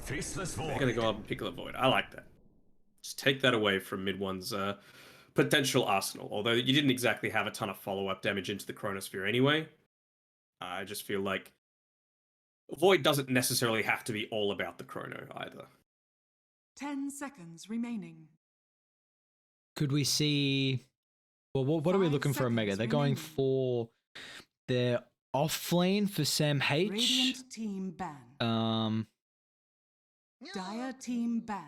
Faceless They're Void. going to go up and pick the Void. I like that. Just take that away from mid one's potential arsenal. Although you didn't exactly have a ton of follow-up damage into the Chronosphere anyway. I just feel like Void doesn't necessarily have to be all about the Chrono either. 10 seconds remaining. Could we see? Well, what are we 5 looking for Omega? seconds They're going remaining. for their off lane for Sam H. Radiant team ban. Dire team ban.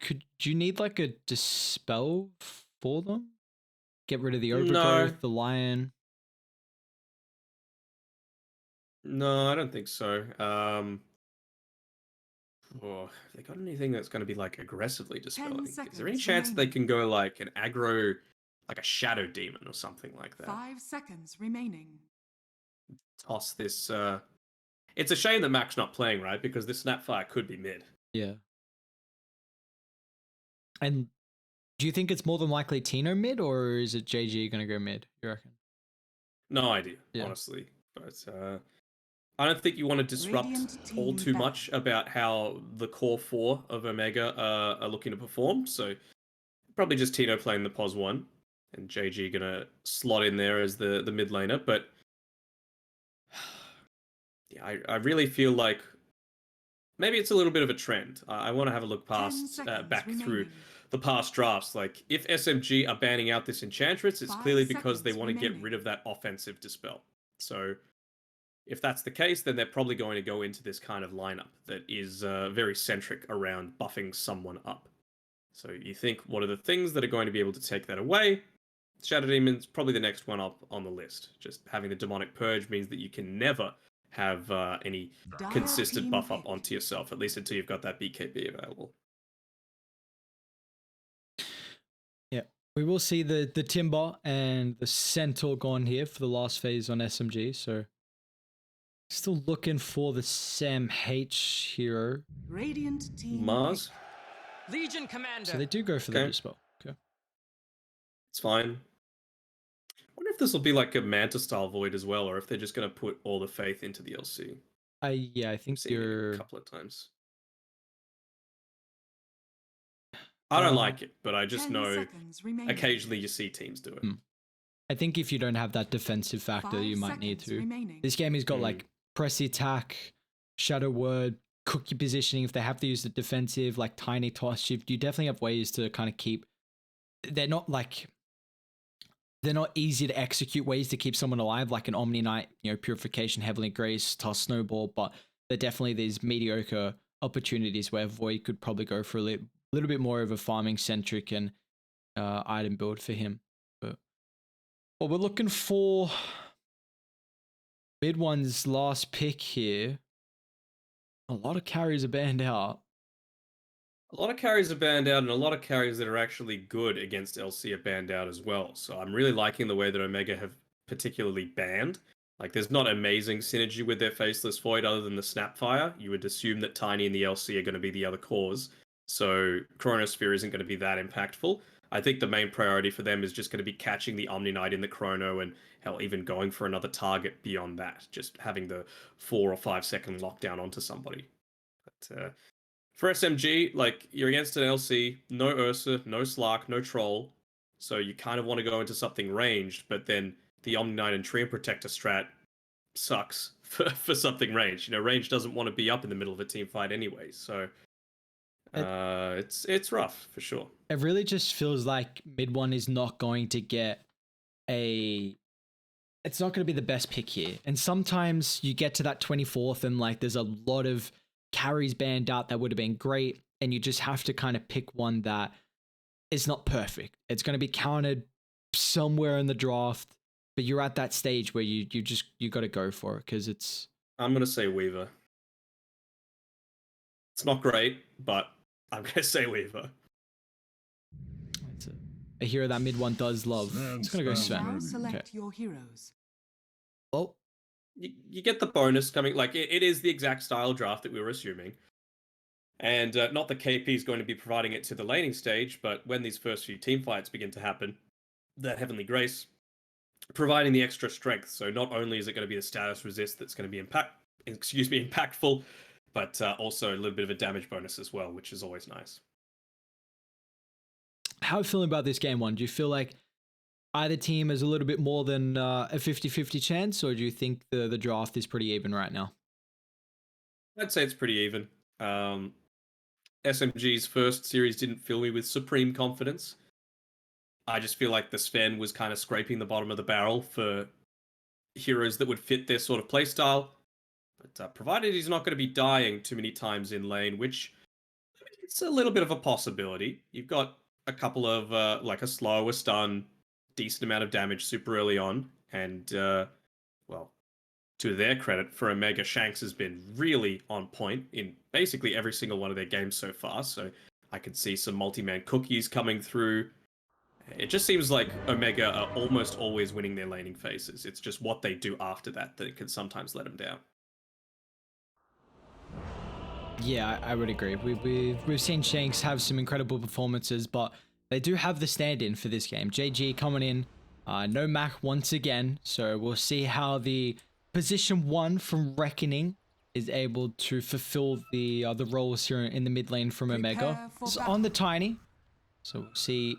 Could you need like a dispel for them? Get rid of the overgrowth, No. the lion. No, I don't think so. Have they got anything that's going to be like aggressively dispelling? Is there any seconds chance they remaining. can go like an aggro, like a shadow demon or something like that? 5 seconds remaining. Toss this. It's a shame that Mac's not playing, right? Because this Snapfire could be mid. Yeah. And do you think it's more than likely Tino mid, or is it JG going to go mid? You reckon? No idea, Yeah. honestly. But I don't think you want to disrupt Radiant all team too ban. much about how the core four of Omega are looking to perform. So probably just Tino playing the POS 1 and JG gonna slot in there as the mid laner. But yeah, I really feel like maybe it's a little bit of a trend. I want to have a look 10 past seconds back through remaining. the past drafts. Like if SMG are banning out this Enchantress, it's 5 clearly because they seconds want to get remaining. rid of that offensive dispel. So if that's the case, then they're probably going to go into this kind of lineup that is very centric around buffing someone up. So you think, what are the things that are going to be able to take that away? Shadow Demon's probably the next one up on the list. Just having the Demonic Purge means that you can never have any Dire consistent team buff up pick. onto yourself, at least until you've got that BKB available. Yeah. We will see the Timber and the Centaur gone here for the last phase on SMG. So still looking for the Sam H hero. Radiant team Mars, pick. Legion Commander. So they do go for the Okay. dispel. Okay. it's fine. I wonder if this will be like a Manta style Void as well, or if they're just going to put all the faith into the LC. Yeah, I I've think seen it you're. a couple of times. I don't like it, but I just 10 know seconds remaining. occasionally you see teams do it. I think if you don't have that defensive factor, 5 you might need seconds to. remaining. This game has got like press the attack, shadow word, cookie positioning. If they have to use the defensive, like tiny toss shift, you definitely have ways to kind of keep. They're not easy to execute ways to keep someone alive, like an Omni Knight, Purification, Heavenly Grace, Toss Snowball, but they're definitely these mediocre opportunities where Void could probably go for a little bit more of a farming centric and item build for him. But well, we're looking for mid one's last pick here. A lot of carries are banned out. A lot of carries are banned out, and a lot of carries that are actually good against LC are banned out as well. So I'm really liking the way that Omega have particularly banned. Like, there's not amazing synergy with their Faceless Void other than the Snapfire. You would assume that Tiny and the LC are going to be the other cores. So Chronosphere isn't going to be that impactful. I think the main priority for them is just going to be catching the Omni Knight in the Chrono and, hell, even going for another target beyond that. Just having the 4 or 5 second lockdown onto somebody. But for SMG, like, you're against an LC, no Ursa, no Slark, no Troll. So you kind of want to go into something ranged, but then the Omni Knight and Treant Protector strat sucks for something ranged. Range doesn't want to be up in the middle of a team fight anyway. So it's rough for sure. It really just feels like mid one is not going to get it's not going to be the best pick here. And sometimes you get to that 24th and like there's a lot of carries banned out that would have been great, and you just have to kind of pick one that is not perfect. It's going to be counted somewhere in the draft, but you're at that stage where you got to go for it because it's. I'm gonna say Weaver. It's not great, but I'm gonna say Weaver. A hero that mid one does love. It's gonna go Sven. Now select Okay. your heroes. Oh, You get the bonus coming. Like, it is the exact style draft that we were assuming. And not that KP is going to be providing it to the laning stage, but when these first few team fights begin to happen, that Heavenly Grace providing the extra strength. So not only is it going to be the status resist that's going to be impactful, but also a little bit of a damage bonus as well, which is always nice. How are you feeling about this game one? Do you feel like either team has a little bit more than a 50-50 chance, or do you think the draft is pretty even right now? I'd say it's pretty even. SMG's first series didn't fill me with supreme confidence. I just feel like the Sven was kind of scraping the bottom of the barrel for heroes that would fit their sort of playstyle. But provided he's not going to be dying too many times in lane, which I mean, it's a little bit of a possibility. You've got a couple of like a slow, a stun, decent amount of damage super early on, and well, to their credit, for Omega, Shanks has been really on point in basically every single one of their games so far. So I could see some multi-man cookies coming through. It just seems like Omega are almost always winning their laning phases. It's just what they do after that that can sometimes let them down. Yeah, I would agree. We've seen Shanks have some incredible performances, but they do have the stand-in for this game. JG coming in, no Mac once again, so we'll see how the position 1 from Reckoning is able to fulfill the roles here in the mid lane from Omega. It's on the Tiny, so we'll see.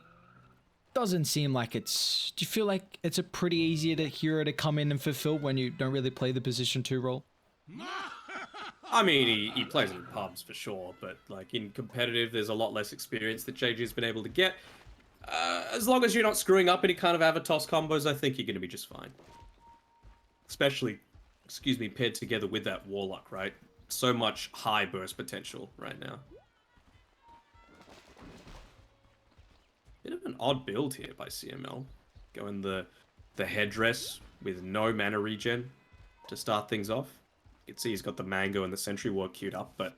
Doesn't seem like it's... Do you feel like it's a pretty easy hero to come in and fulfill when you don't really play the position 2 role? I mean, he plays in pubs for sure, but like in competitive, there's a lot less experience that JG's been able to get. As long as you're not screwing up any kind of Avatos combos, I think you're going to be just fine. Especially, paired together with that Warlock, right? So much high burst potential right now. Bit of an odd build here by CML. Going the headdress with no mana regen to start things off. You can see he's got the Mango and the Sentry Ward queued up, but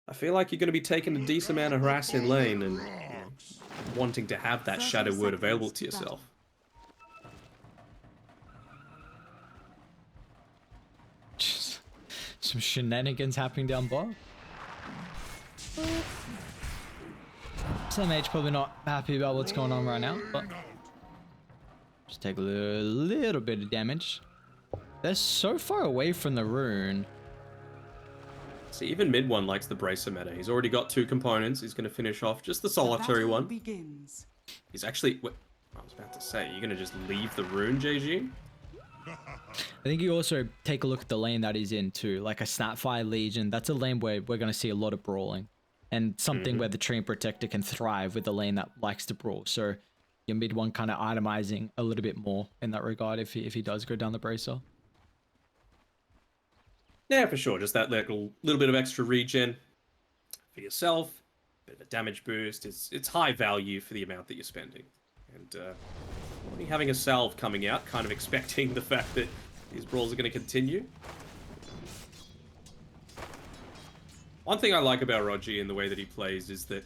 I feel like you're going to be taking a decent amount of harass in lane and wanting to have that Shadow Word available to yourself. Just some shenanigans happening down bottom. SMH probably not happy about what's going on right now, but just take a little bit of damage. They're so far away from the rune. See, even mid one likes the Bracer meta. He's already got 2 components. He's going to finish off just the solitary one. Begins. He's actually... What, I was about to say, you're going to just leave the rune, JG? I think you also take a look at the lane that he's in too. Like a Snapfire Legion, that's a lane where we're going to see a lot of brawling. And something where the Treant Protector can thrive with a lane that likes to brawl. So your mid one kind of itemizing a little bit more in that regard if he does go down the Bracer. Yeah, for sure. Just that little bit of extra regen for yourself, bit of a damage boost. It's high value for the amount that you're spending. And only having a salve coming out, kind of expecting the fact that these brawls are going to continue. One thing I like about Rogi and the way that he plays is that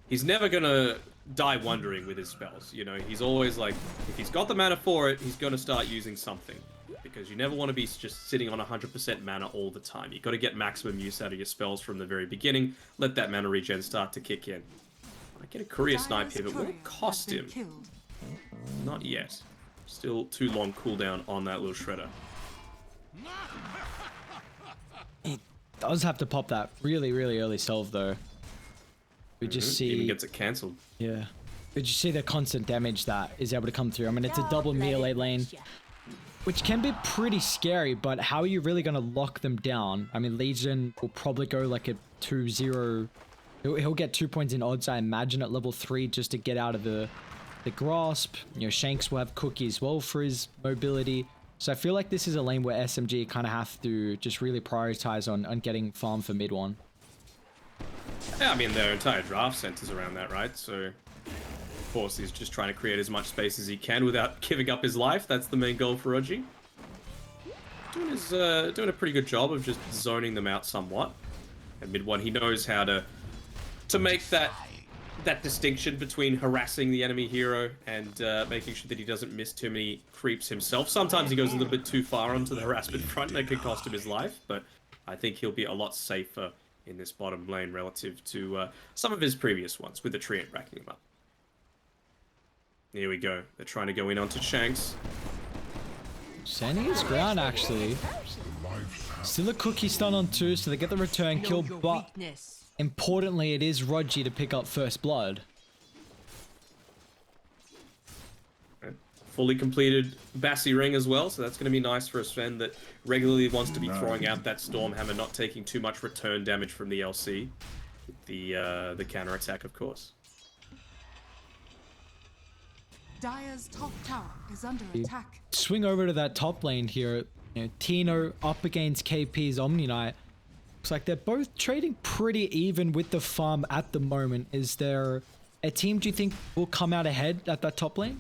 he's never going to die wondering with his spells. You know, he's always like, if he's got the mana for it, he's going to start using something. Because you never want to be just sitting on 100% mana all the time. You've got to get maximum use out of your spells from the very beginning. Let that mana regen start to kick in. I get a courier snipe here, but will it cost him? Not yet. Still too long cooldown on that little shredder. He does have to pop that really, really early salve though. We just see... Even gets it cancelled. Yeah. We just see the constant damage that is able to come through. I mean, it's a double melee lane, which can be pretty scary, but how are you really going to lock them down? I mean, Legion will probably go like a 2-0. He'll get 2 points in odds, I imagine, at level 3 just to get out of the grasp. You know, Shanks will have Cookie as well for his mobility. So I feel like this is a lane where SMG kind of have to just really prioritize on getting farm for mid one. Yeah, I mean, their entire draft centers around that, right? So, of course, he's just trying to create as much space as he can without giving up his life. That's the main goal for Rogi. Doing a pretty good job of just zoning them out somewhat. At mid one, he knows how to make that distinction between harassing the enemy hero and making sure that he doesn't miss too many creeps himself. Sometimes he goes a little bit too far onto the harassment front and it can cost him his life, but I think he'll be a lot safer in this bottom lane relative to some of his previous ones, with the Treant racking him up. Here we go. They're trying to go in onto Shanks. Standing his ground, actually. Still a cookie stun on 2, so they get the return kill, but importantly, it is Rogi to pick up first blood. Fully completed Bassi ring as well, so that's going to be nice for a Sven that regularly wants to be throwing out that Stormhammer, not taking too much return damage from the LC. The counter attack, of course. Dire's top tower is under attack. Swing over to that top lane here. You know, Tino up against KP's Omni Knight. Looks like they're both trading pretty even with the farm at the moment. Is there a team do you think will come out ahead at that top lane?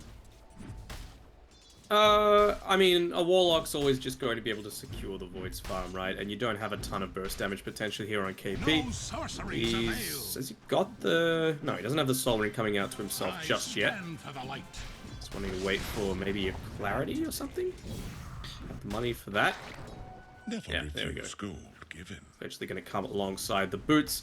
I mean, a Warlock's always just going to be able to secure the Void's farm, right? And you don't have a ton of burst damage potential here on KP. Has he got the... No, he doesn't have the Soul Ring coming out to himself just yet. Just wanting to wait for maybe a Clarity or something. Have the money for that. Yeah, there we go. Eventually going to come alongside the boots.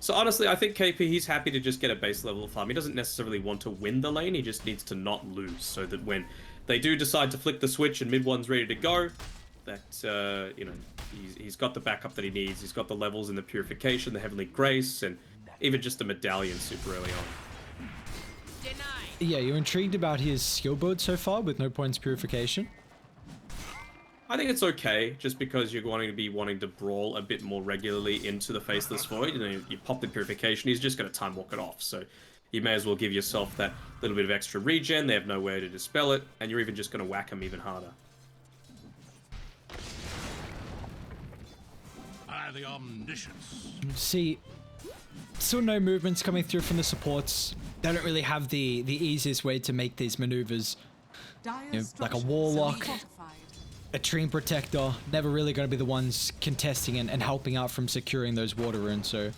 So honestly, I think KP, he's happy to just get a base level farm. He doesn't necessarily want to win the lane, he just needs to not lose, so that when they do decide to flick the switch and mid one's ready to go, that, you know, he's got the backup that he needs. He's got the levels in the Purification, the Heavenly Grace, and even just the Medallion super early on. Yeah, you're intrigued about his skill build so far with no points Purification? I think it's okay, just because you're going to be wanting to brawl a bit more regularly into the Faceless Void. You know, you pop the Purification, he's just going to time walk it off, so you may as well give yourself that little bit of extra regen. They have no way to dispel it, and you're even just going to whack them even harder. The omniscience. See, still no movements coming through from the supports. They don't really have the easiest way to make these maneuvers. You know, like a Warlock, a Treant Protector, never really going to be the ones contesting and helping out from securing those water runes. So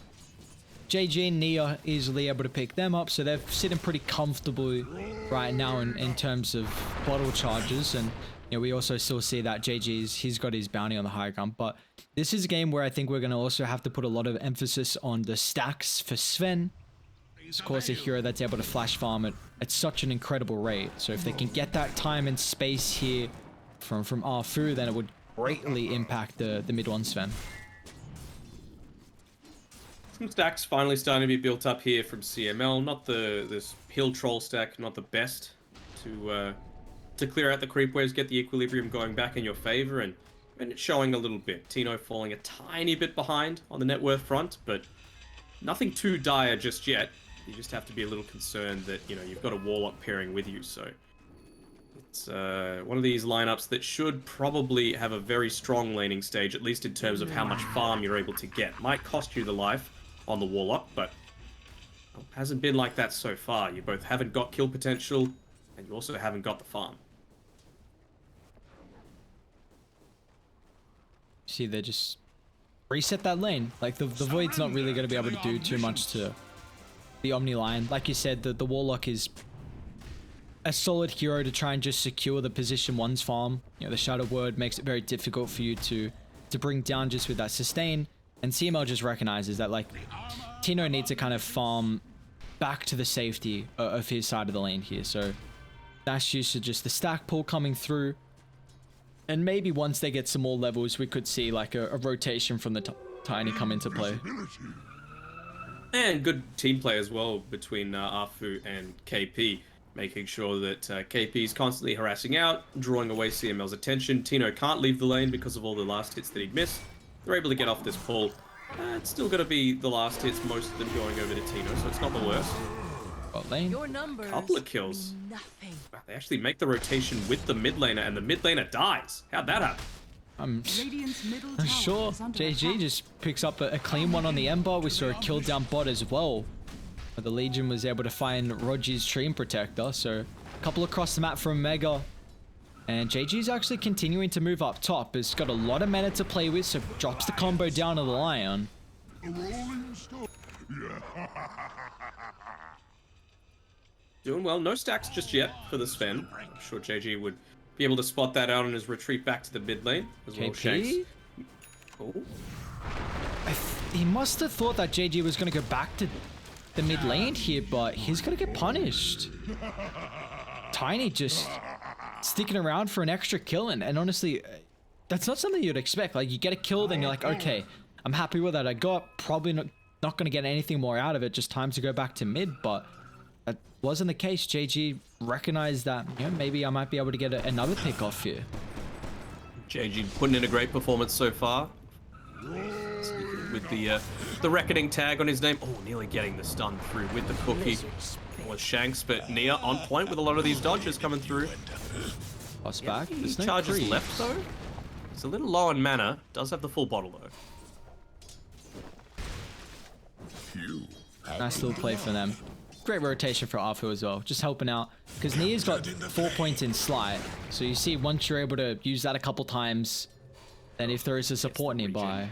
JG and Nia easily able to pick them up, so they're sitting pretty comfortably right now in terms of bottle charges. And you know, we also still see that he's got his bounty on the high ground. But this is a game where I think we're going to also have to put a lot of emphasis on the stacks for Sven. He's, of course, a hero that's able to flash farm at such an incredible rate. So if they can get that time and space here from Arfu, then it would greatly impact the mid one Sven. Some stacks finally starting to be built up here from CML. Not this hill troll stack, not the best to clear out the creep waves, get the equilibrium going back in your favor, and it's showing a little bit. Tino falling a tiny bit behind on the net worth front, but nothing too dire just yet. You just have to be a little concerned that, you know, you've got a Warlock pairing with you, so it's one of these lineups that should probably have a very strong laning stage, at least in terms of how much farm you're able to get. Might cost you the life on the Warlock, but hasn't been like that so far. You both haven't got kill potential, and you also haven't got the farm. See, they just reset that lane. Like, the Void's not really going to be able to do too much to the Omni line. Like you said, the Warlock is a solid hero to try and just secure the position 1's farm. You know, the Shadow Word makes it very difficult for you to bring down just with that sustain. And CML just recognizes that, like, Tino needs to kind of farm back to the safety of his side of the lane here. So that's used to just the stack pull coming through. And maybe once they get some more levels, we could see like a rotation from the Tiny come into play. And good team play as well between Arfu and KP, making sure that KP is constantly harassing out, drawing away CML's attention. Tino can't leave the lane because of all the last hits that he'd missed. They're able to get off this pull. It's still going to be the last hits, most of them going over to Tino, so it's not the worst. Lane. Couple of kills. Wow, they actually make the rotation with the mid laner, and the mid laner dies. How'd that happen? I'm sure JG just picks up a clean one on the Ember. We saw a kill down bot as well. But the Legion was able to find Rogi's Treant Protector, so a couple across the map from Mega. And JG's actually continuing to move up top. It's got a lot of mana to play with, so drops the combo down to the Lion. Doing well. No stacks just yet for the Sven. I'm sure JG would be able to spot that out on his retreat back to the mid lane as well. Shanks. Oh. He must have thought that JG was going to go back to the mid lane here, but he's going to get punished. Tiny just sticking around for an extra kill, and honestly, that's not something you'd expect. Like, you get a kill, then you're like, okay, I'm happy with that I got. Probably not going to get anything more out of it. Just time to go back to mid, but that wasn't the case. JG recognized that, you know, maybe I might be able to get another pick off here. JG putting in a great performance so far. With the Reckoning tag on his name. Oh, nearly getting the stun through with the cookie. Was Shanks, but Nia on point with a lot of these dodges coming through. Toss back. There's no charges creep. left though. It's a little low on mana. Does have the full bottle though. Nice little play for them. Great rotation for Arfu as well, just helping out. Because Nia's got 4 points in Sly. So you see, once you're able to use that a couple times, then if there is a support nearby,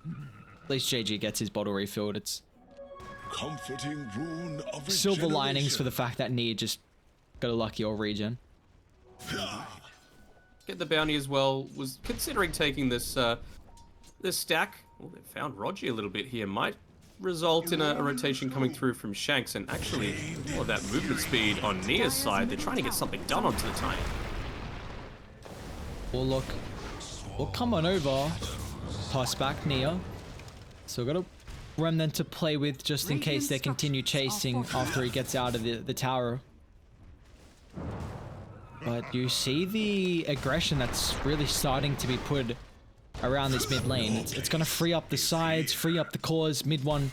at least JG gets his bottle refilled. It's Comforting rune of silver linings for the fact that Nia just got a lucky old regen. Get the bounty as well. Was considering taking this this stack. Well, they found Roger a little bit here. Might result in a rotation coming through from Shanks, and actually more of that movement speed on Nia's side. They're trying to get something done onto the Tiny. Warlock will come on over. Toss back Nia. So got a remnant to play with just in case they continue chasing after he gets out of the tower. But you see the aggression that's really starting to be put around this mid lane. It's going to free up the sides, free up the cores. Mid one,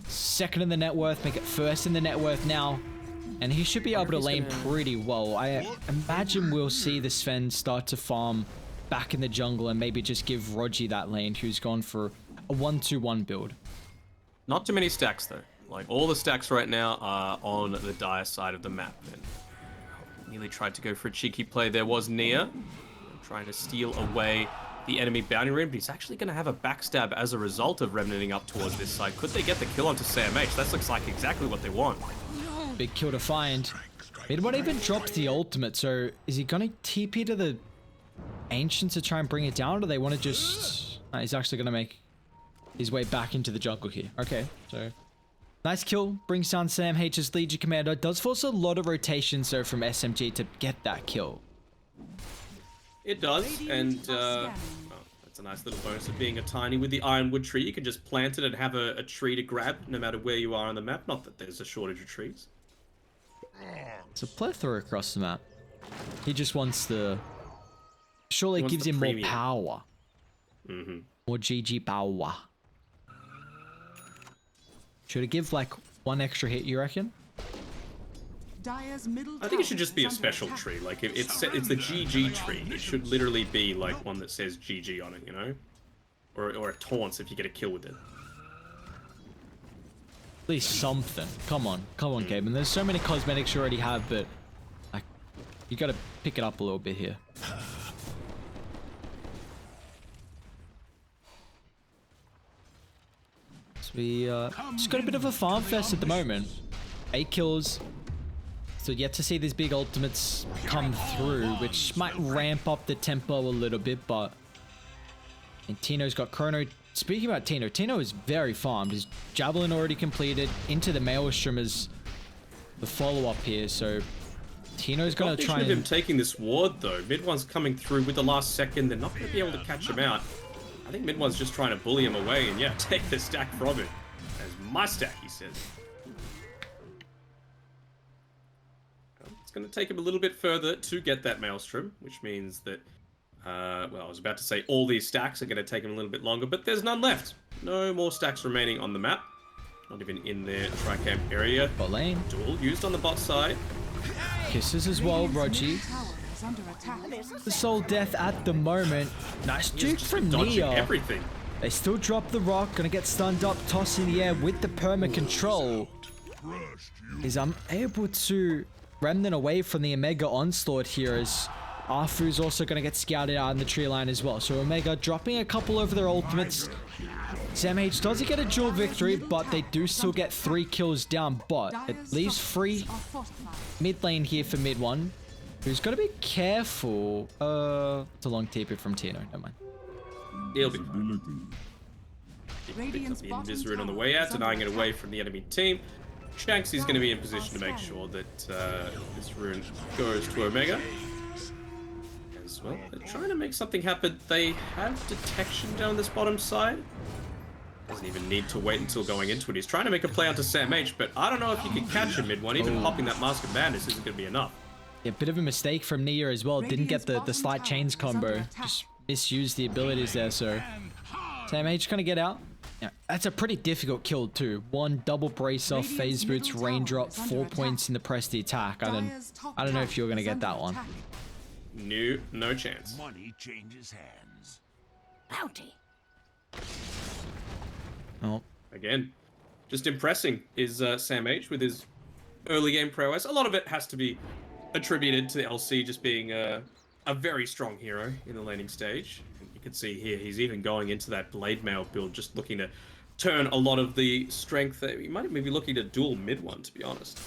second in the net worth, make it first in the net worth now. And he should be able to lane pretty well. I imagine we'll see the Sven start to farm back in the jungle and maybe just give Rogi that lane, who's gone for a 1-2-1 build. Not too many stacks though. Like, all the stacks right now are on the dire side of the map. And nearly tried to go for a cheeky play. There was Nia trying to steal away the enemy bounty rune, but he's actually going to have a backstab as a result of remnanting up towards this side. Could they get the kill onto SMH? That looks like exactly what they want. Big kill to find. Midway even drops the ultimate, so is he going to TP to the Ancients to try and bring it down, or do they want to just... he's actually going to make his way back into the jungle here. Okay, so... nice kill, brings down SamH's Legion Commander. Does force a lot of rotations though from SMG to get that kill. It does, and well, that's a nice little bonus of being a Tiny with the Ironwood tree. You can just plant it and have a tree to grab no matter where you are on the map. Not that there's a shortage of trees. It's a plethora across the map. He just wants the... surely it gives him premium. more power. More GG power. Should it give like one extra hit, you reckon? Dire's middle I think it should tower just be a is under special attack. tree. Like, it's the GG tree. It should literally be like one that says GG on it, you know? Or it taunts if you get a kill with it. At least something. Come on, Gaben. There's so many cosmetics you already have, but like, you gotta pick it up a little bit here. So we just got a bit of a farm fest at the moment. 8 kills. So yet to see these big ultimates come through, which might ramp up the tempo a little bit, but... and Tino's got Chrono. Speaking about Tino, Tino is very farmed. His Javelin already completed. Into the Maelstrom is the follow-up here, so... Tino's gonna try and... him taking this ward, though. Mid one's coming through with the last second. They're not gonna be able to catch him out. I think mid one's just trying to bully him away and, yeah, take the stack from him. That's my stack, he says. It's going to take him a little bit further to get that Maelstrom, which means that, well, I was about to say all these stacks are going to take him a little bit longer, but there's none left. No more stacks remaining on the map. Not even in their tri-camp area. Bot lane. Duel used on the bot side. Kisses as well, Radiant's Rogi. middle tower is under attack. The soul death at the moment. Nice He's juke just from dodging Nia. everything. They still drop the rock. Gonna get stunned up. Toss in the air with the perma control. Is able to remnant away from the Omega onslaught here, as Arfu's also gonna get scouted out in the tree line as well. So Omega dropping a couple over their ultimates. SamH doesn't get a dual victory, but they do still get 3 kills down. But it Dire's leaves structures free are fortified. mid lane here for mid one, who's got to be careful. It's a long TP from Tino. Never mind. He'll be fine. He picks up the Invis rune on the way out, denying it away from the enemy team. Shanks is going to be in position to make sure that this rune goes to Omega. as well. They're trying to make something happen. They have detection down this bottom side. Doesn't even need to wait until going into it. He's trying to make a play onto Sam H, but I don't know if you can catch him mid one. Even popping that Mask of Madness isn't going to be enough. Yeah, bit of a mistake from Nia as well. Didn't get the slight chains combo. Just misused the abilities there, so Sam H gonna get out. Yeah, that's a pretty difficult kill too. One double brace off, phase boots, raindrop, 4 points in the press the attack. I don't know if you're gonna get that one. No chance. Money changes hands. Bounty. Oh, Again, just impressing is Sam H with his early game prowess. A lot of it has to be attributed to the LC just being a very strong hero in the laning stage. You can see here he's even going into that blade mail build, just looking to turn a lot of the strength. He might even be looking to duel mid one, to be honest.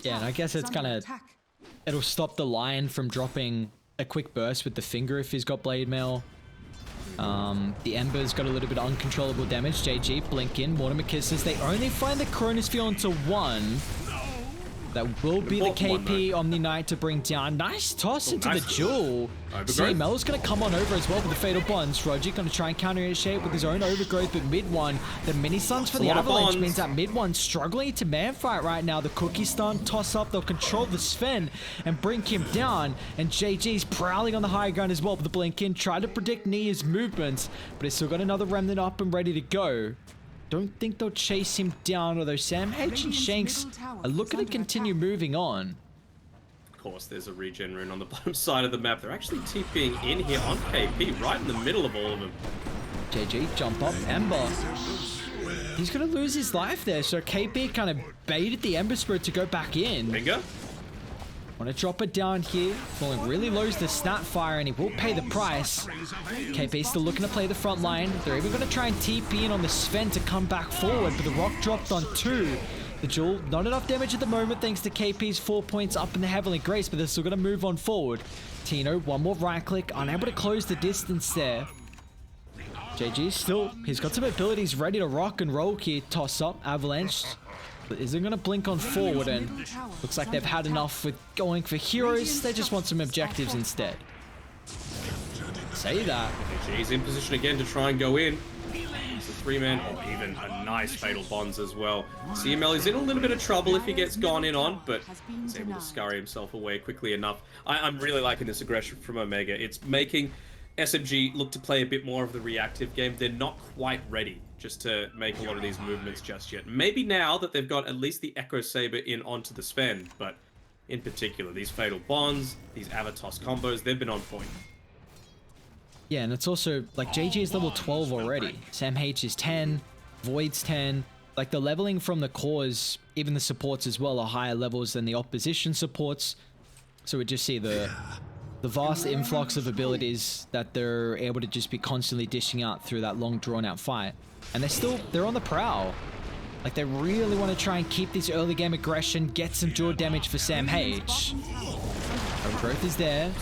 yeah, and I guess it's gonna it'll stop the Lion from dropping a quick burst with the finger if he's got blade mail. The Ember's got a little bit of uncontrollable damage. JG, blink in, Mortimer kisses. They only find the Chronosphere onto one. That will be the KP Omni Knight to bring down. Nice toss into the jewel. CML's going to come on over as well with the Fatal Bonds. Roger going to try and counter his shape with his own overgrowth, but mid one, the mini stuns for the Avalanche means that mid one struggling to man fight right now. The cookie stun, toss up, they'll control the Sven and bring him down. And JG's prowling on the high ground as well with the blink in. Try to predict Nia's movements, but he's still got another remnant up and ready to go. Don't think they'll chase him down, although Sam H and Shanks are looking to continue moving on. Of course, there's a regen rune on the bottom side of the map. They're actually TPing in here on KP, right in the middle of all of them. JG, jump up, Ember. He's going to lose his life there, so KP kind of baited the Ember Spirit to go back in. Finger? Want to drop it down here. Falling really low is the Snapfire, and he will pay the price. KP still looking to play the front line. They're even going to try and TP in on the Sven to come back forward, but the rock dropped on 2. The Jewel, not enough damage at the moment thanks to KP's 4 points up in the Heavenly Grace, but they're still going to move on forward. Tino, one more right click, unable to close the distance there. JG still, he's got some abilities ready to rock and roll here. Toss up, Avalanche. But isn't going to blink on forward, and looks like they've had enough with going for heroes. They just want some objectives instead. Say that. He's in position again to try and go in. It's a 3-man, or even a nice Fatal Bonds as well. CML is in a little bit of trouble if he gets gone in on, but he's able to scurry himself away quickly enough. I'm really liking this aggression from Omega. It's making SMG look to play a bit more of the reactive game. They're not quite ready just to make a lot of these movements just yet. Maybe now that they've got at least the Echo Saber in onto the Sven, but in particular, these Fatal Bonds, these Avatos combos, they've been on point. Yeah, and it's also, like, JG is level 12 already. Sam H is 10, Void's 10. Like, the leveling from the cores, even the supports as well, are higher levels than the opposition supports. So we just see the vast influx of abilities that they're able to just be constantly dishing out through that long drawn-out fight. And they're on the prowl. Like, they really want to try and keep this early game aggression, get some jaw damage for Sam H. Growth is there.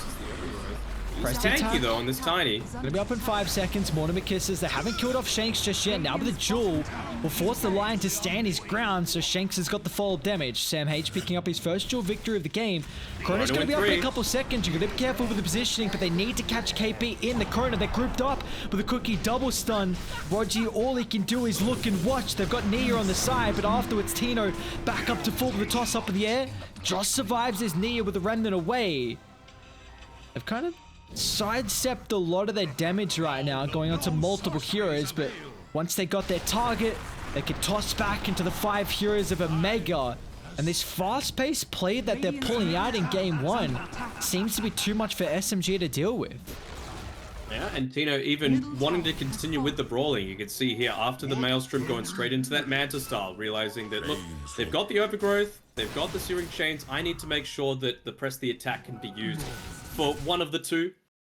He's tanky though on this Tiny. Gonna be up in 5 seconds. Mortimer kisses. They haven't killed off Shanks just yet. Now with the Jewel will force the Lion to stand his ground, so Shanks has got the fall damage. Sam H picking up his first Jewel victory of the game. Chrono's gonna be up in a couple seconds. You gotta be careful with the positioning, but they need to catch KP in the Chrono. They're grouped up with a Cookie double stun. Roger, all he can do is look and watch. They've got Nia on the side, but afterwards Tino back up to full with the toss up in the air. Josh survives as Nia with the remnant away. They've kind of sidestepped a lot of their damage right now, going onto multiple heroes, but once they got their target, they could toss back into the 5 heroes of Omega. And this fast-paced play that they're pulling out in game 1 seems to be too much for SMG to deal with. Yeah, and Tino even wanting to continue with the brawling. You can see here after the Maelstrom going straight into that Manta style, realizing that, look, they've got the overgrowth, they've got the Searing Chains. I need to make sure that the press the attack can be used for one of the two.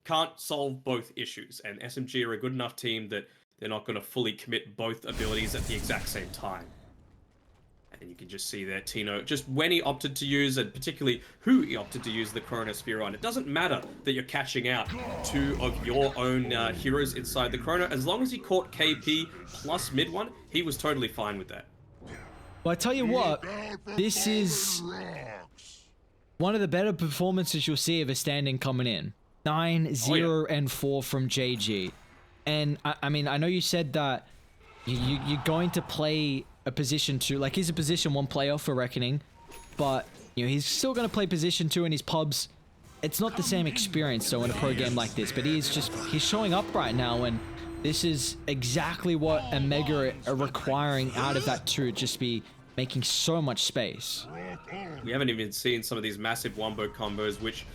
Can't solve both issues, and SMG are a good enough team that they're not going to fully commit both abilities at the exact same time. And you can just see there, Tino, just when he opted to use, and particularly who he opted to use the Chronosphere on. It doesn't matter that you're catching out 2 of your own heroes inside the Chrono. As long as he caught KP plus mid one, he was totally fine with that. Well, I tell you what, this is one of the better performances you'll see of a stand-in coming in. 9-0 and 4 from JG. And I mean, I know you said that you're going to play a position 2, like he's a position 1 player for Reckoning, but you know, he's still going to play position 2 in his pubs. It's not the same experience, so in a pro game like this, but he's showing up right now, and this is exactly what Omega are requiring out of that 2, just be making so much space. We haven't even seen some of these massive wombo combos, which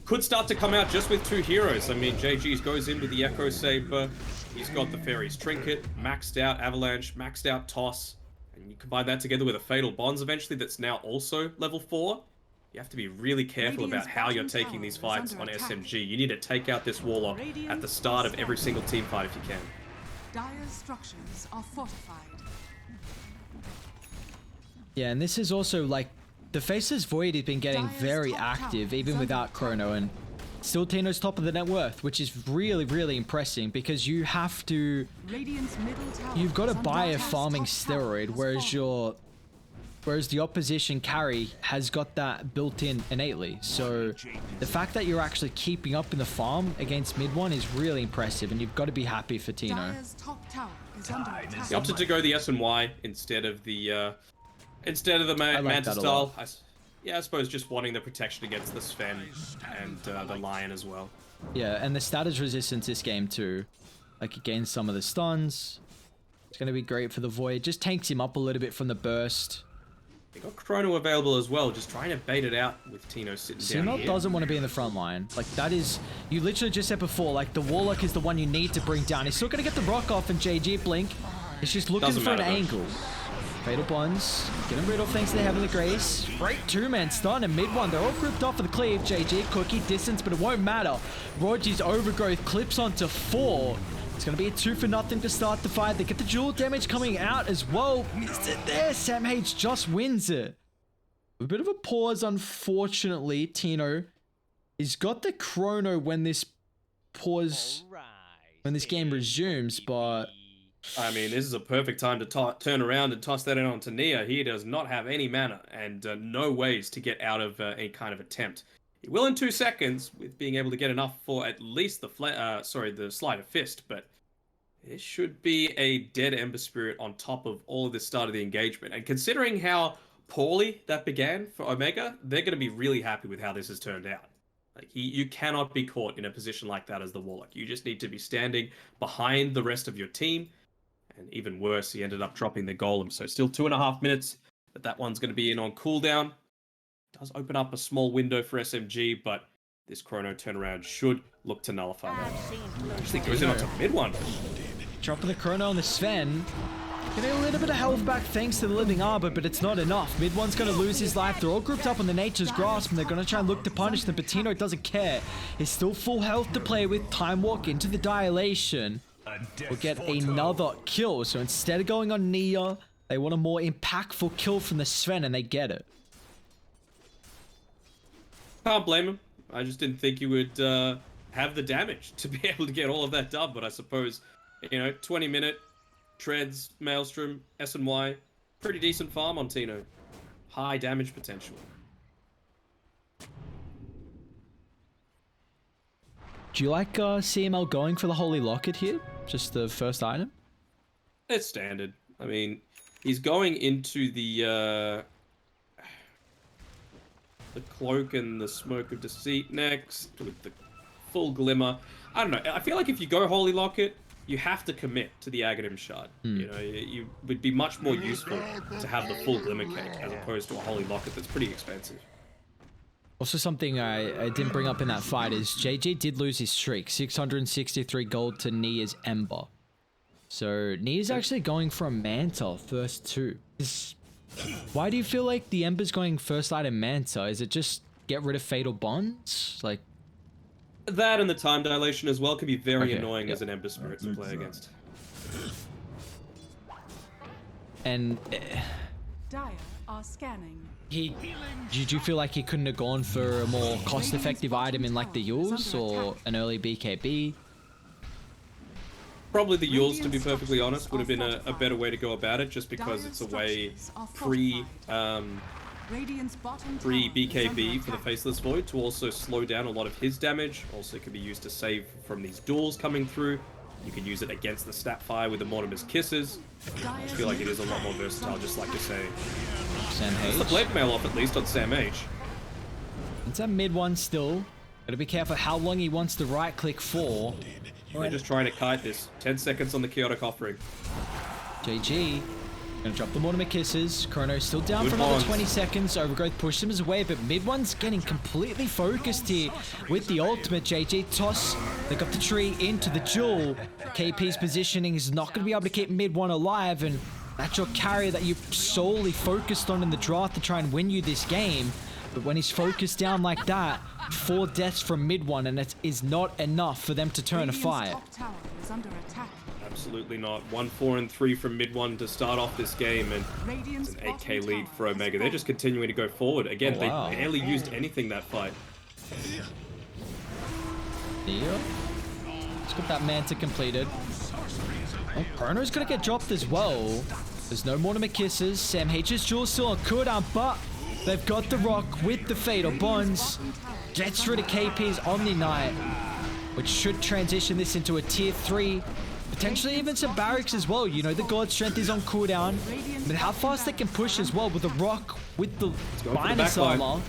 could start to come out just with 2 heroes. I mean, JG goes in with the Echo Saber. He's got the Fairy's Trinket, maxed out Avalanche, maxed out Toss. And you combine that together with a Fatal Bonds eventually that's now also level 4. You have to be really careful about how you're taking these fights on SMG. You need to take out this Warlock at the start of every single team fight if you can. Dire's structures are fortified. Yeah, and this is also like the Faceless Void has been getting very active even without Chrono, and still Tino's top of the net worth, which is really, really impressive because you have to, you've got to buy a farming steroid, whereas the opposition carry has got that built in innately. So the fact that you're actually keeping up in the farm against mid one is really impressive, and you've got to be happy for Tino. He opted to go the S&Y instead of the Manta style. I suppose just wanting the protection against the Sven and the Lion as well. Yeah, and the status resistance this game too. Like, against some of the stuns. It's going to be great for the Void. Just tanks him up a little bit from the burst. They got Chrono available as well, just trying to bait it out with Tino sitting down here. doesn't want to be in the front line. Like, that is... You literally just said before, like, the Warlock is the one you need to bring down. He's still going to get the rock off, and JG Blink is just looking for an angle. Fatal Bonds, getting rid of thanks to the Heavenly Grace. Great 2-man stun and mid one. They're all grouped off for the cleave. JG, Cookie, distance, but it won't matter. Roger's Overgrowth clips onto 4. It's going to be a 2 for nothing to start the fight. They get the dual damage coming out as well. Missed it there. Sam H just wins it. A bit of a pause, unfortunately. Tino, he's got the Chrono when this pause, when this game resumes, but... I mean, this is a perfect time to turn around and toss that in onto Nia. He does not have any mana and no ways to get out of any kind of attempt. He will in 2 seconds with being able to get enough for at least the Sleight of Fist, but this should be a dead Ember Spirit on top of all of the start of the engagement. And considering how poorly that began for Omega, they're going to be really happy with how this has turned out. Like, you cannot be caught in a position like that as the Warlock. You just need to be standing behind the rest of your team. And even worse, he ended up dropping the Golem. So still 2.5 minutes, but that one's going to be in on cooldown. Does open up a small window for SMG, but this Chrono turnaround should look to nullify that. Actually goes in onto mid one. Dropping the Chrono on the Sven. Getting a little bit of health back thanks to the Living Arbor, but it's not enough. Mid one's going to lose his life. They're all grouped up on the Nature's Grasp, and they're going to try and look to punish them, but Tino doesn't care. He's still full health to play with. Time Walk into the Dilation. We'll get another kill. So instead of going on Nia, they want a more impactful kill from the Sven, and they get it. Can't blame him. I just didn't think he would have the damage to be able to get all of that done. But I suppose, 20-minute treads, Maelstrom, S&Y, pretty decent farm on Tino. High damage potential. Do you like CML going for the Holy Locket here? Just the first item? It's standard. I mean, he's going into the Cloak and the Smoke of Deceit next with the full Glimmer. I don't know. I feel like if you go Holy Locket, you have to commit to the Aghanim Shard. You would be much more useful to have the full Glimmer Cake as opposed to a Holy Locket that's pretty expensive. Also, something I didn't bring up in that fight is JJ did lose his streak. 663 gold to Nia's Ember. So Nia's actually going for a Manta first too. Why do you feel like the Ember's going first item Manta? Is it just get rid of Fatal Bonds? Like, that and the time dilation as well can be very annoying as an Ember Spirit to play against. And Dire are scanning. Did you feel like he couldn't have gone for a more cost-effective item in like the Yules or an early BKB? Probably the Yules, to be perfectly honest, would have been a better way to go about it, just because it's a way Radiant's bottom free tower is under BKB for the attack. Faceless Void to also slow down a lot of his damage. Also can be used to save from these duels coming through. You can use it against the Snapfire with the Mortimer's Kisses. I feel like it is a lot more versatile, just like you're saying. Sam It's the H. blade mail off at least on Sam H. It's a mid one still. Gotta be careful how long he wants to right click for. They're just trying to kite this. 10 seconds on the Chaotic Offering. JG. Gonna drop the Mortimer Kisses. Chrono still down Good for another bonds. 20 seconds. Overgrowth pushed him his way, but mid one's getting completely focused here with the ultimate. JG toss. They got the tree into the jewel. KP's positioning is not gonna be able to keep mid one alive, and that's your carrier that you solely focused on in the draft to try and win you this game. But when he's focused down like that, 4 deaths from mid one, and it is not enough for them to turn a Radiant's fire. top tower is under attack. Absolutely not. 1, 4, and 3 from mid one to start off this game, and Radiant's it's an 8k bottom lead tower for has Omega. They're fallen. just continuing to go forward. Again, Oh, wow. they barely used anything that fight. Yeah. Let's get that Manta completed. Oh, Chrono's gonna get dropped as well. There's no Mortimer Kisses. Sam H's jewel still on cooldown, but they've got the rock with the Fatal Bonds. Gets rid of KP's Omni Knight, which should transition this into a tier 3. Potentially even some barracks as well. You know, the God Strength is on cooldown. But how fast they can push as well with the rock, with the go for the Binus backline. armor.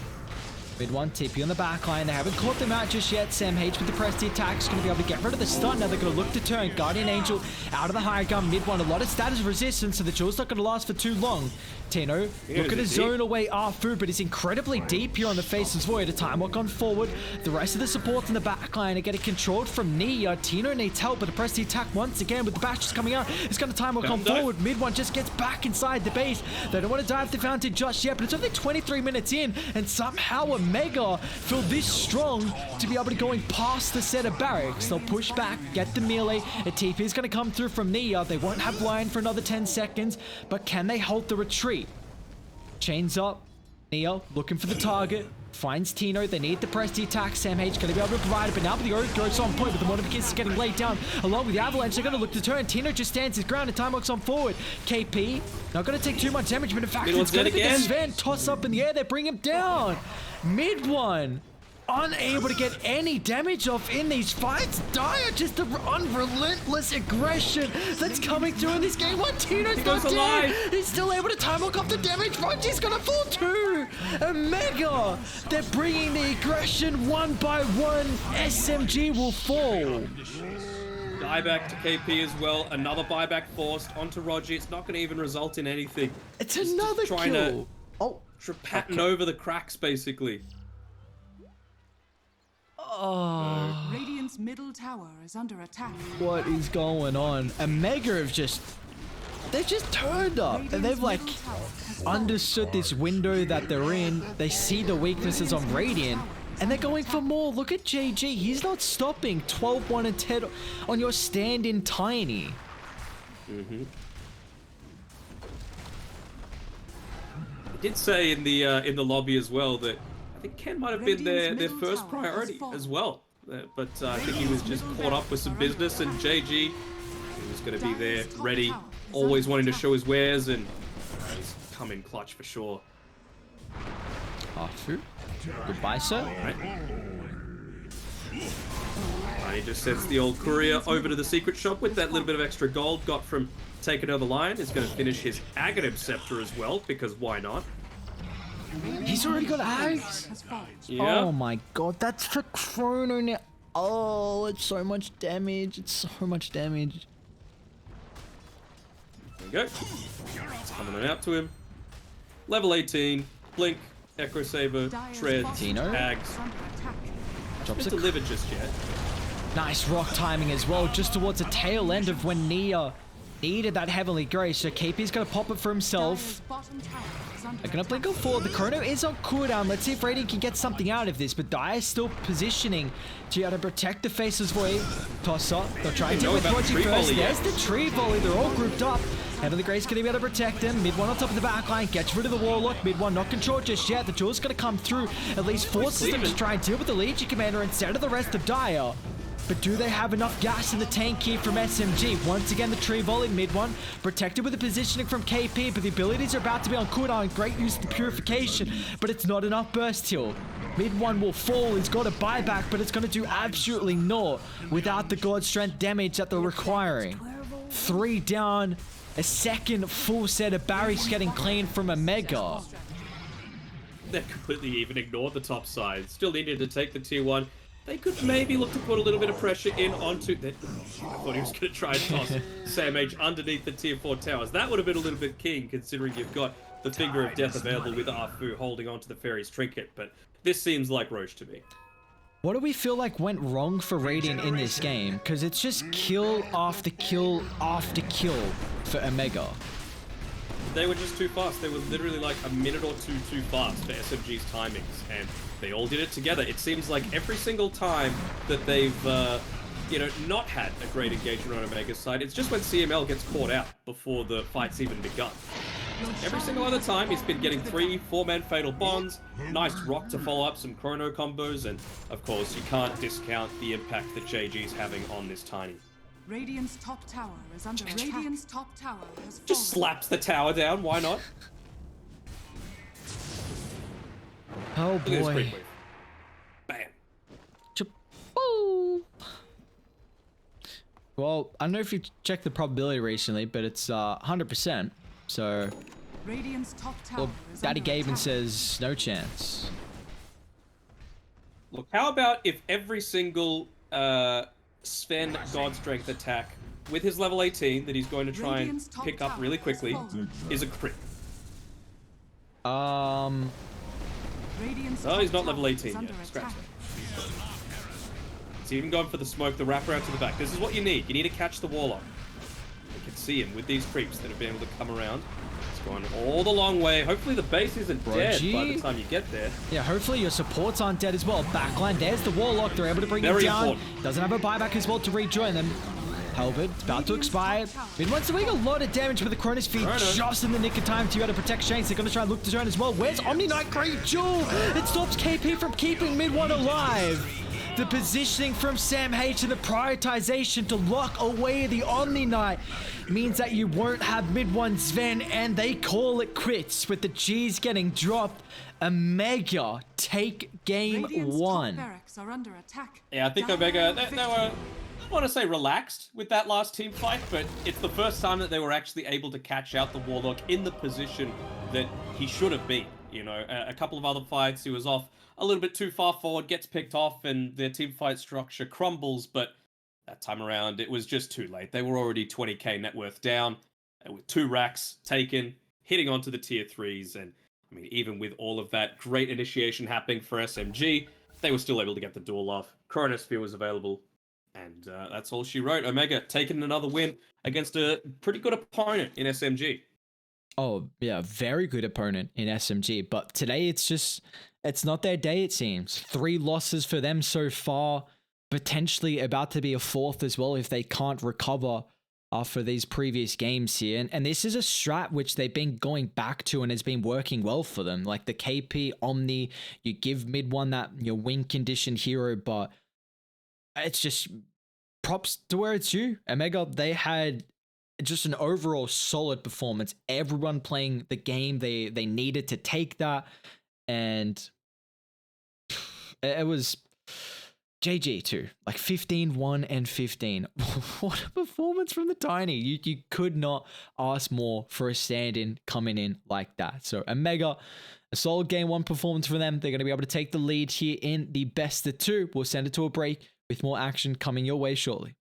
Mid one TP on the back line. They haven't caught them out just yet. Sam H with the press the attack is going to be able to get rid of the stun. Now they're going to look to turn Guardian Angel out of the high gun. Mid one, a lot of status resistance, so the jewel's not going to last for too long. Tino looking to is it zone deep? away Arfu, but he's incredibly deep here on the Faceless Void. A time walk on forward. The rest of the supports in the back line are getting controlled from Nia. Tino needs help, but the press the attack once again with the bashes coming out. It's going to time walk on Down dive. forward. Mid one just gets back inside the base. They don't want to dive the fountain just yet, but it's only 23 minutes in, and somehow Omega feel this strong to be able to going past the set of barracks. They'll push back, get the melee. A TP is going to come through from Nia. They won't have line for another 10 seconds, but can they halt the retreat? Chains up. Nia looking for the target. Finds Tino. They need the press the attack. Sam H going to be able to provide it, but now with the Oath goes on point, but the Mortimer Kiss is getting laid down along with the Avalanche. They're going to look to turn. Tino just stands his ground and time walks on forward. KP not going to take too much damage, but in fact, Mid it's one's going to dead be the again. Sven toss up in the air. They bring him down. Mid one. Unable to get any damage off in these fights. Dire just the unrelentless aggression that's coming through in this game. What? Tino's not goes dead. alive. He's still able to time lock off the damage. Ronji's gonna fall too. Omega. They're bringing the aggression one by one. SMG will fall. Dieback to KP as well. Another buyback forced onto Roger. It's not going to even result in anything. It's Just another trying kill. Oh. to pattern over the cracks, basically. Oh. Radiant's middle tower is under attack. What is going on? Omega have just... They've just turned up. And they've like Radiant's middle tower has fallen. understood this window that they're in. They see the weaknesses on Radiant. And they're going for more. Look at JG. He's not stopping. 12-1 and 10 on your stand-in Tiny. I did say in the lobby as well that I think Ken might have been their Radiant's middle first tower has priority fallen. as well. But I think he was just caught up with some business, and JG, he was going to be there, ready, always wanting to show his wares, and he's come in clutch for sure. Arfu. Goodbye, sir. Right? And he just sends the old courier over to the secret shop with that little bit of extra gold got from taking over the line. He's going to finish his Aghanim Scepter as well, because why not? He's already got Ags. Has fallen. Yeah. Oh my god, that's for Chrono now. Oh, it's so much damage. It's so much damage. There you go. It's coming on out to him. Level 18. Blink. Echo Saber. Dire's Treads. bottom Tino. tower Ags. is under attack. Drops Hasn't a delivered just yet. nice rock timing as well, just towards the tail end of when Nia needed that Heavenly Grace. So KP's gonna pop it for himself. Dire's bottom tower is under They're gonna attack. blink on forward. The Chrono is on cooldown. Let's see if Radiant can get something out of this. But Dire's still positioning to be able to protect the Faceless Void. Toss up. They'll try and They deal know with about the Roger tree first. volley yet. There's the tree volley. They're all grouped up. Heavenly Grace gonna be able to protect him. Mid one on top of the backline. Gets rid of the Warlock. Mid one not controlled just yet. The Jewel's gonna come through. At least forces them to try and deal with the Legion Commander instead of the rest of Dire. But do they have enough gas in the tank here from SMG? Once again, the tree volley mid one, protected with the positioning from KP, but the abilities are about to be on cooldown. Great use of the purification, but it's not enough burst heal. Mid one will fall. He's got a buyback, but it's going to do absolutely naught without the god strength damage that they're requiring. 3 down. A second full set of barracks getting cleaned from Omega. They completely even ignored the top side. Still needed to take the tier 1. They could maybe look to put a little bit of pressure in onto... I thought he was going to try and toss Sam H underneath the tier 4 towers. That would have been a little bit keen, considering you've got the Finger of Death available with Afu holding onto the Fairy's Trinket. But this seems like Roche to me. What do we feel like went wrong for Radiant in this game? Because it's just kill after kill after kill for Omega. They were just too fast. They were literally like a minute or two too fast for SMG's timings, and they all did it together. It seems like every single time that they've, not had a great engagement on Omega's side, it's just when CML gets caught out before the fight's even begun. Every single other time, he's been getting 3, 4-man fatal bonds, nice rock to follow up some chrono combos, and of course, you can't discount the impact that JG's having on this Tiny. Radiant's top tower is under attack. Radiant's top tower has fallen. Just slaps the tower down, why not? Oh Look at this boy. quick move. Bam. Ooh. Well, I don't know if you've checked the probability recently, but it's 100%. So, Radiant's top tower is Daddy under Gaben attack. says no chance. Look, how about if every single Sven God Strength attack with his level 18 that he's going to try and Radiant's top pick up tower really has quickly fallen. is a crit? Radiant's Oh, he's top not level tower 18 is under yet. Scratch attack. that. He's even going for the smoke, the wraparound to the back. This is what you need. You need to catch the Warlock. You can see him with these creeps that have been able to come around. It's going all the long way. Hopefully the base isn't dead by the time you get there. Yeah, hopefully your supports aren't dead as well. Backline, there's the Warlock. They're able to bring him Very down. important. Doesn't have a buyback as well to rejoin them. Halberd, it's about to expire. Mid-one's doing a lot of damage with the Chronosphere just in the nick of time to be able to protect Shanks. They're going to try and look to turn as well. Where's Omni Knight? Great jewel! It stops KP from keeping mid-one alive. The positioning from Sam H and the prioritization to lock away the Omni Knight means that you won't have mid-one Sven, and they call it quits with the G's getting dropped. Omega take game Radiant's top 1. barracks are under attack. Yeah, I think Dire Omega, they victory. were, I want to say relaxed with that last team fight, but it's the first time that they were actually able to catch out the Warlock in the position that he should have been. You know, a couple of other fights, he was off a little bit too far forward, gets picked off, and their team fight structure crumbles, but that time around, it was just too late. They were already 20k net worth down, with 2 racks taken, hitting onto the tier 3s, and I mean, even with all of that great initiation happening for SMG, they were still able to get the duel off. Chronosphere was available, and that's all she wrote. Omega taking another win against a pretty good opponent in SMG. Oh, yeah, very good opponent in SMG. But today it's not their day, it seems. 3 losses for them so far. Potentially about to be a 4th as well if they can't recover after these previous games here. And this is a strat which they've been going back to and has been working well for them. Like the KP, Omni, you give mid one that your win condition hero, but it's just props to where it's due. Omega, they had just an overall solid performance. Everyone playing the game they needed to take that, and it was JG too, like 15-1 and 15. What a performance from the Tiny. You could not ask more for a stand-in coming in like that. So Omega, a solid game 1 performance for them. They're going to be able to take the lead here in the best of 2. We'll send it to a break with more action coming your way shortly.